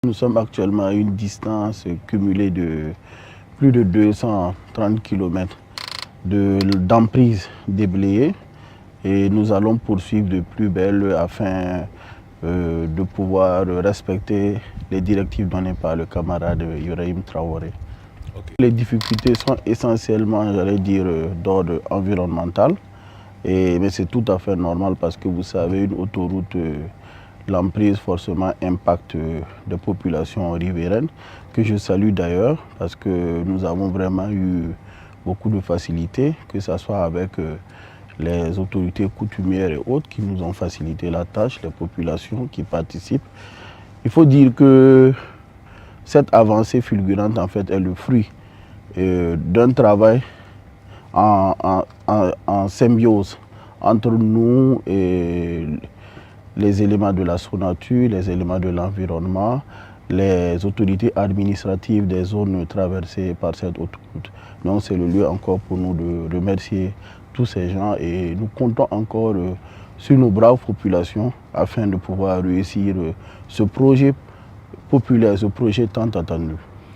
Nous sommes actuellement à une distance cumulée de plus de 230 km d'emprise déblayée et nous allons poursuivre de plus belle afin de pouvoir respecter les directives données par le camarade Ibrahim Traoré. Okay. Les difficultés sont essentiellement, j'allais dire, d'ordre environnemental, mais c'est tout à fait normal parce que vous savez, une autoroute, l'emprise forcément impacte des populations riveraines, que je salue d'ailleurs parce que nous avons vraiment eu beaucoup de facilité, que ce soit avec les autorités coutumières et autres qui nous ont facilité la tâche, les populations qui participent. Il faut dire que cette avancée fulgurante en fait est le fruit d'un travail en symbiose entre nous et les éléments de la SONATU, les éléments de l'environnement, les autorités administratives des zones traversées par cette autoroute. Donc c'est le lieu encore pour nous de remercier tous ces gens et nous comptons encore sur nos braves populations afin de pouvoir réussir ce projet populaire, ce projet tant attendu.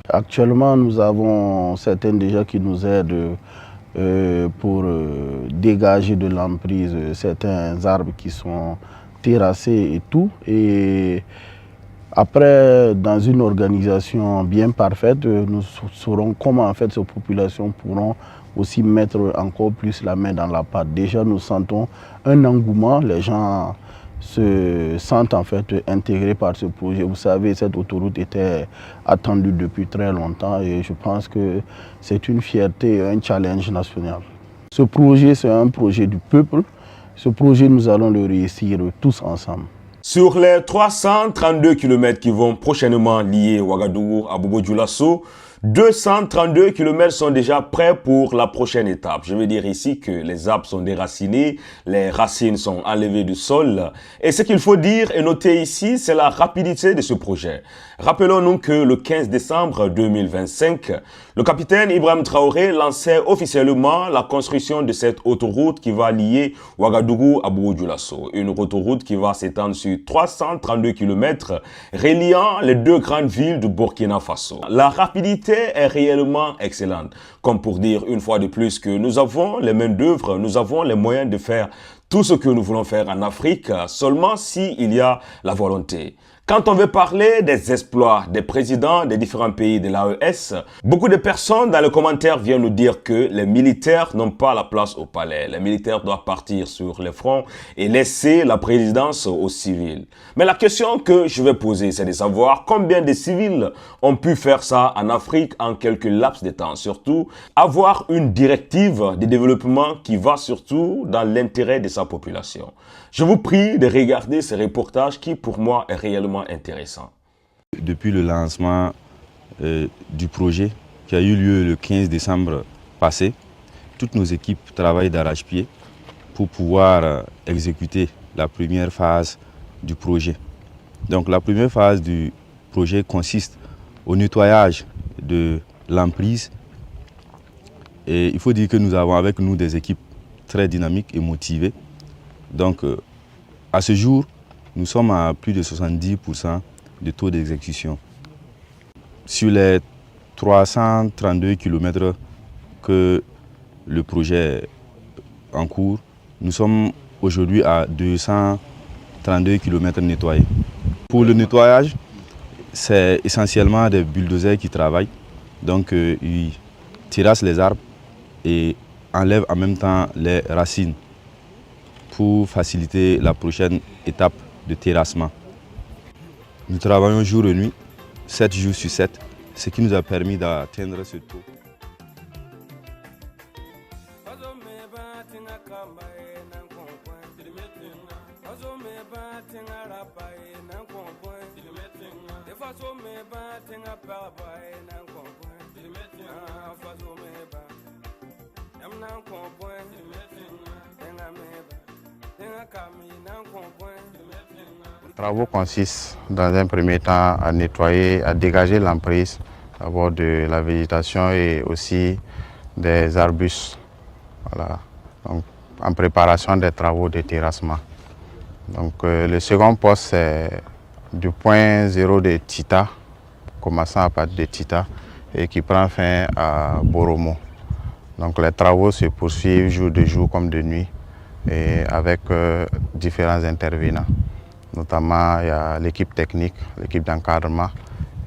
Actuellement, nous avons certains déjà qui nous aident pour dégager de l'emprise certains arbres qui sont terrassés et tout. Et après, dans une organisation bien parfaite, nous saurons comment en fait ces populations pourront aussi mettre encore plus la main dans la pâte. Déjà, nous sentons un engouement, les gens se sentent en fait intégrés par ce projet. Vous savez, cette autoroute était attendue depuis très longtemps et je pense que c'est une fierté et un challenge national. Ce projet, c'est un projet du peuple. Ce projet, nous allons le réussir tous ensemble. Sur les 332 km qui vont prochainement lier Ouagadougou à Bobo-Dioulasso, 232 km sont déjà prêts pour la prochaine étape. Je veux dire ici que les arbres sont déracinés, les racines sont enlevées du sol. Et ce qu'il faut dire et noter ici, c'est la rapidité de ce projet. Rappelons-nous que le 15 décembre 2025, le capitaine Ibrahim Traoré lançait officiellement la construction de cette autoroute qui va lier Ouagadougou à Bobo-Dioulasso. Une autoroute qui va s'étendre sur 332 km, reliant les deux grandes villes du Burkina Faso. La rapidité est réellement excellente. Comme pour dire une fois de plus que nous avons les mains d'œuvre, nous avons les moyens de faire tout ce que nous voulons faire en Afrique, seulement s'il y a la volonté. Quand on veut parler des exploits des présidents des différents pays de l'AES, beaucoup de personnes dans les commentaires viennent nous dire que les militaires n'ont pas la place au palais. Les militaires doivent partir sur les fronts et laisser la présidence aux civils. Mais la question que je vais poser, c'est de savoir combien de civils ont pu faire ça en Afrique en quelques laps de temps. Surtout, avoir une directive de développement qui va surtout dans l'intérêt de sa population. Je vous prie de regarder ce reportage qui, pour moi, est réellement intéressant. Depuis le lancement du projet qui a eu lieu le 15 décembre passé, toutes nos équipes travaillent d'arrache-pied pour pouvoir exécuter la première phase du projet. Donc la première phase du projet consiste au nettoyage de l'emprise. Et il faut dire que nous avons avec nous des équipes très dynamiques et motivées. Donc, à ce jour, nous sommes à plus de 70% de taux d'exécution. Sur les 332 km que le projet est en cours, nous sommes aujourd'hui à 232 km nettoyés. Pour le nettoyage, c'est essentiellement des bulldozers qui travaillent. Donc, ils terrassent les arbres et enlèvent en même temps les racines, pour faciliter la prochaine étape de terrassement. Nous travaillons jour et nuit, 7 jours sur 7, ce qui nous a permis d'atteindre ce taux. Les travaux consistent dans un premier temps à nettoyer, à dégager l'emprise d'abord de la végétation et aussi des arbustes. Voilà. Donc, en préparation des travaux de terrassement. Donc, le second poste, c'est du point zéro de Tita commençant à partir de Tita et qui prend fin à Boromo. Donc les travaux se poursuivent jour de jour comme de nuit et avec différents intervenants. Notamment, il y a l'équipe technique, l'équipe d'encadrement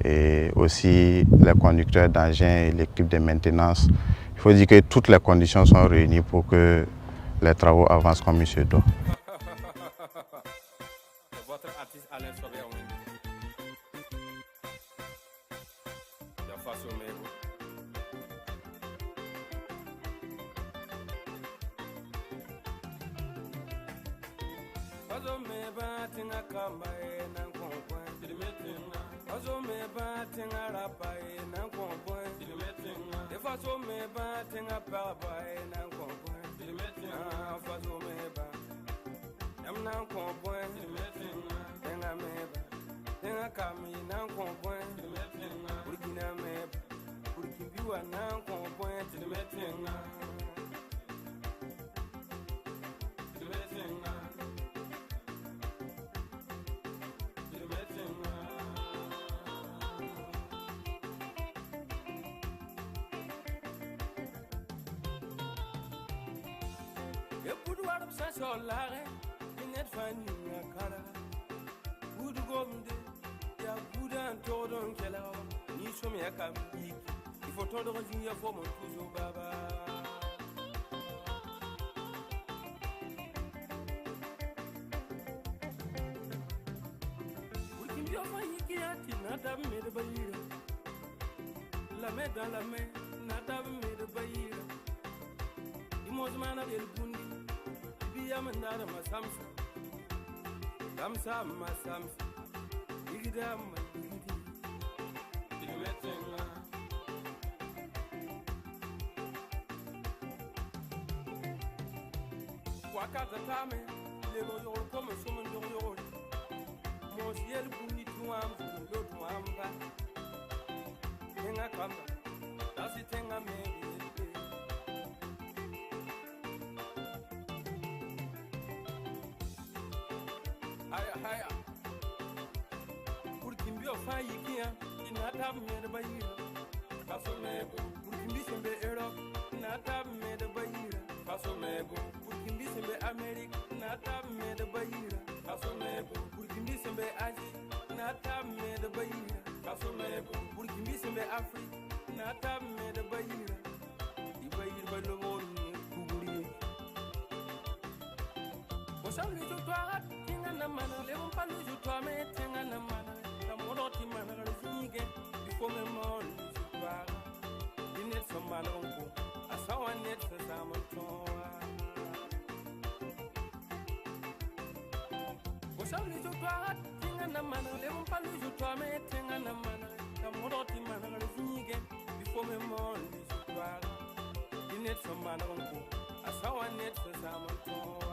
et aussi les conducteurs d'engins et l'équipe de maintenance. Il faut dire que toutes les conditions sont réunies pour que les travaux avancent comme il se doit. Votre artiste Alain Sobert Wendy. La face au mégo. Azo me batinga kamba e nan kompon dilimetinga. Azo me batinga rapa e nan kompon dilimetinga. De façon me batinga papa e nan kompon dilimetinga. Façon me ba. Yam nan kompon dilimetinga. Tenga me ba. Tenga kami nan kompon dilimetinga. Burkina me ba. Burkina nan kompon dilimetinga. Dilimetinga. Solare, inet fani akara. Good gomde, ya good and tordon kela. Ni somi akambi. Il faut tordon jinya for mon kuzo baba. We can be over here, not have made a bayira. La main dans la main, not have made a bayira. Imosman of El Bundi. Yamanara Masamsa Damsa Masamsa Igidam Dilimetinga Wakata Tame, Lego Yor, come and summon your Mosiel Bunituam, Lotuamba Tenga Kamba, that's it, Tenga Maybe. Haya Burkimbio Fayikia in Natab made a bayira. Pasomebo, Burkimbishambe Europe, Natab made a bayira. Pasomebo, Burkimbishambe America, Natab made a bayira. Pasomebo, Burkimbishambe Asia, Natab made a bayira. Pasomebo, Burkimbishambe Africa, Natab made a bayira. The bayir by the world, Kuburi. Was only to God. Namana, level paluju to me, tenga namana, the moroti manner is before me more. You need some malongo, I saw one net for salmon toa. Was only to God, tenga namana, level paluju to me, tenga namana, the moroti manner is before me more. You need some malongo, I saw one net for salmon toa.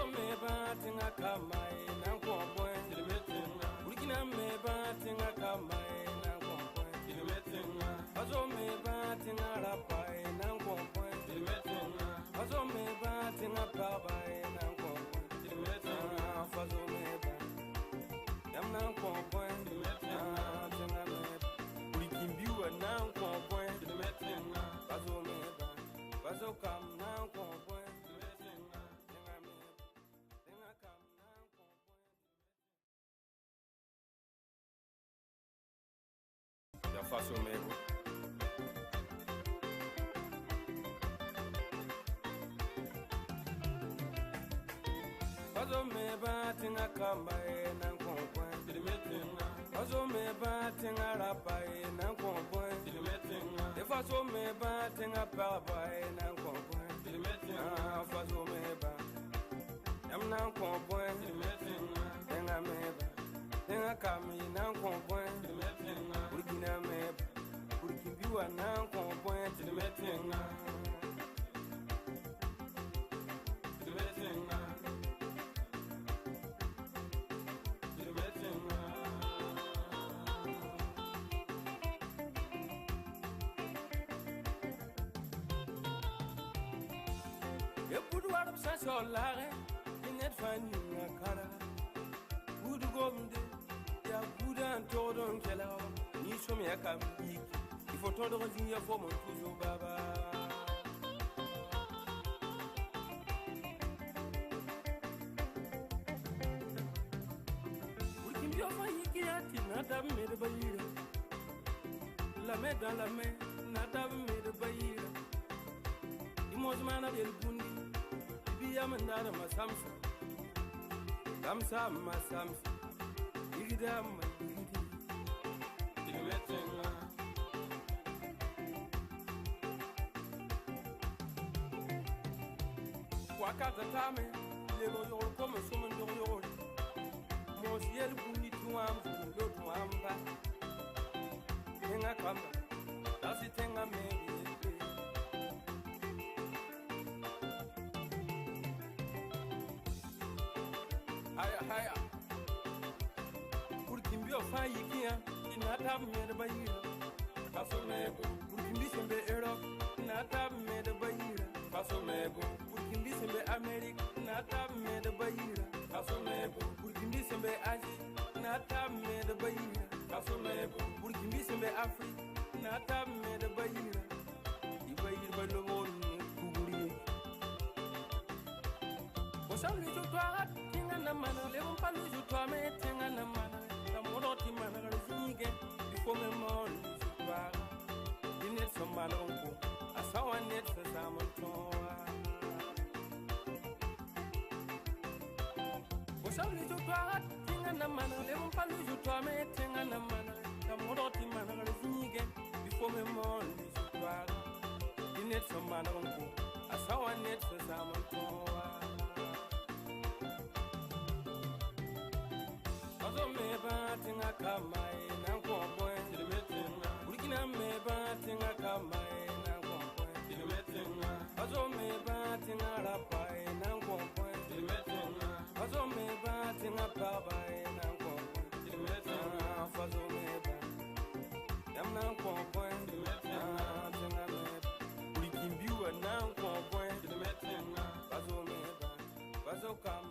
Me batinga kamai na kompon dilimetinga. Burkina me batinga kamai na kompon dilimetinga. Azo me batinga rapai na kompon dilimetinga. Azo me batinga pabai na kompon dilimetinga. Fazo me ba. Yam na kompon dilimetinga. Tenga me. Burkimbiwa na kompon dilimetinga. Fazo me ba. Fazo kam na kompon. Faço mesmo. Faço me batinga kamba e nan kompon dilimetinga. Faço me batinga rapa e nan kompon dilimetinga. De faço me batinga papa e nan kompon dilimetinga. Faço me ba. Yam nan kompon dilimetinga. Tenga me ba. Tenga kami nan kompon dilimetinga. Burkina me Burkimbiwa nan kompon dilimetinga. Dilimetinga. Dilimetinga. Epudu arab sa solare, inet fani akara. ya kamiki ifoto do zinga fo mon tuzo baba Urkimbio fa yiki ati nada me de bayira La main dans la main nada me de bayira Imozmana del bundi biya mandara masamsa Kamsa masamsa Igida ma igidi Kilometenga Wakata tame Lelo yoro kome somen yoro Mosiel bundi tuam Fundo tuamba Tenga kamba Dasi tenga megi Haya haya Urkimbio fa yikia Inata mede bayira Paso mego Urkimbi sembe Europe Inata mede bayira Paso mego Urkimbi sembe America Inata mede bayira Paso mego Urkimbi sembe Asia Inata mede bayira Paso mego Urkimbi sembe Africa Inata mede bayira Ibayir baloboni kuburi Osam lijo twarat na mana le bon palu ju toi me tenga na mana la modo ti mana la zige before me mon ju ba dinet so mana ko asawa net sa samon to o sa le ju toi tenga na mana le bon palu ju toi me tenga na mana la modo ti mana la zige before me mon ju ba dinet so mana ko asawa net sa samon to Paso me batinga kamai na kwomwe Kilometenga Urikina me batinga kamai na kwomwe Kilometenga Paso me batinga rapai na kwomwe Kilometenga Paso me batinga pabai na kwomwe Kilometenga Paso me batinga Yam na kwomwe Kilometenga Tenga me Urikimbiwa na kwomwe Kilometenga Paso me batinga Paso kam